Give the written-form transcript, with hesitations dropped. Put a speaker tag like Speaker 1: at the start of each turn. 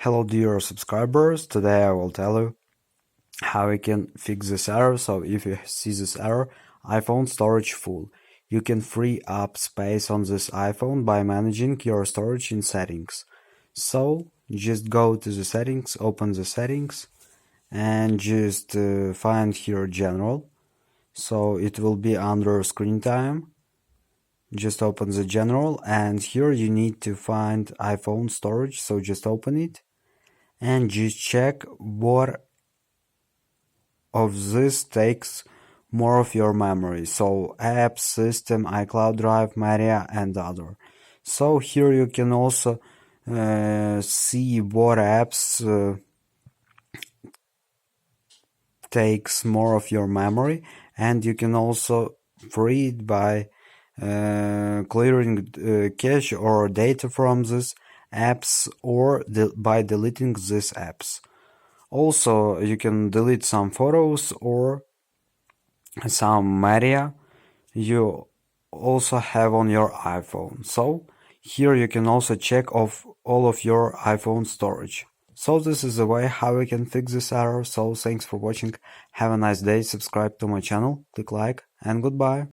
Speaker 1: Hello dear subscribers, today I will tell you how you can fix this error. So if you see this error, iPhone storage full, you can free up space on this iPhone by managing your storage in settings. So just go to the settings, open the settings and just find here general. So it will be under screen time. Just open the general and here you need to find iPhone storage, so just open it and just check what of this takes more of your memory. So apps, system, iCloud Drive, media and other. So here you can also see what apps takes more of your memory, and you can also free it by clearing cache or data from these apps or by deleting these apps. Also, you can delete some photos or some media you also have on your iPhone. So here you can also check off all of your iPhone storage. So this is the way how we can fix this error. So thanks for watching. Have a nice day. Subscribe to my channel, click like, and goodbye.